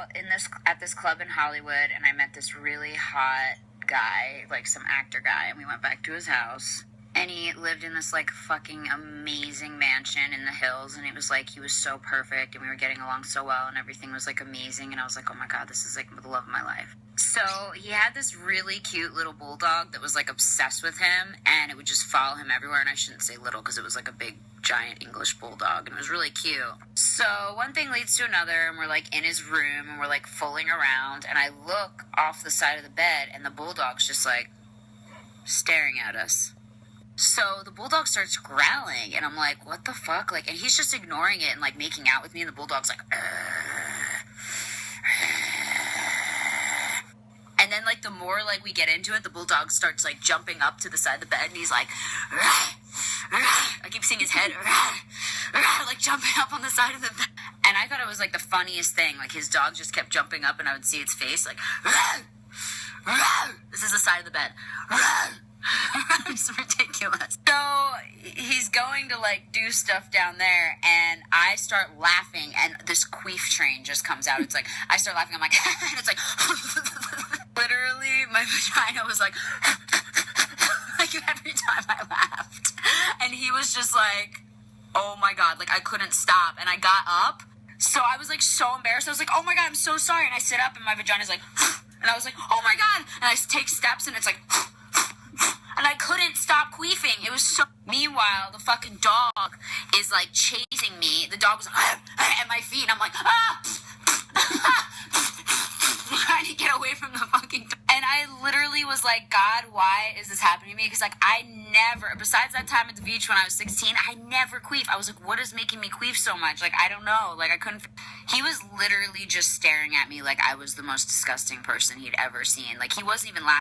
out at this club in Hollywood, and I met this really hot guy, like some actor guy, and we went back to his house. And he lived in this, like, fucking amazing mansion in the hills, and it was, like, he was so perfect, and we were getting along so well, and everything was, like, amazing, and I was like, oh my god, this is, like, the love of my life. So, he had this really cute little bulldog that was, like, obsessed with him, and it would just follow him everywhere, and I shouldn't say little, because it was, like, a big, giant English bulldog, and it was really cute. So, one thing leads to another, and we're, like, in his room, and we're, like, fooling around, and I look off the side of the bed, and the bulldog's just, like, staring at us. So the bulldog starts growling, and I'm like, what the fuck? Like, and he's just ignoring it and, like, making out with me, and the bulldog's like, and then, like, the more, like, we get into it, the bulldog starts, like, jumping up to the side of the bed, and he's like, I keep seeing his head, like, jumping up on the side of the bed. And I thought it was, like, the funniest thing. Like, his dog just kept jumping up, and I would see its face, like, this is the side of the bed. It's ridiculous. So he's going to, like, do stuff down there, and I start laughing, and this queef train just comes out. It's like, I start laughing, I'm like, and it's like, literally, my vagina was like, like, every time I laughed. And he was just like, oh my god, like, I couldn't stop. And I got up, so I was, like, so embarrassed. I was like, oh my god, I'm so sorry. And I sit up, and my vagina's like, and I was like, oh my god. And I take steps, and it's like, and I couldn't stop queefing. It was so... Meanwhile, the fucking dog is, like, chasing me. The dog was like, at my feet. And I'm like, trying to get away from the fucking dog. And I literally was like, God, why is this happening to me? Because, like, I never... Besides that time at the beach when I was 16, I never queef. I was like, what is making me queef so much? Like, I don't know. Like, I couldn't... He was literally just staring at me like I was the most disgusting person he'd ever seen. Like, he wasn't even laughing.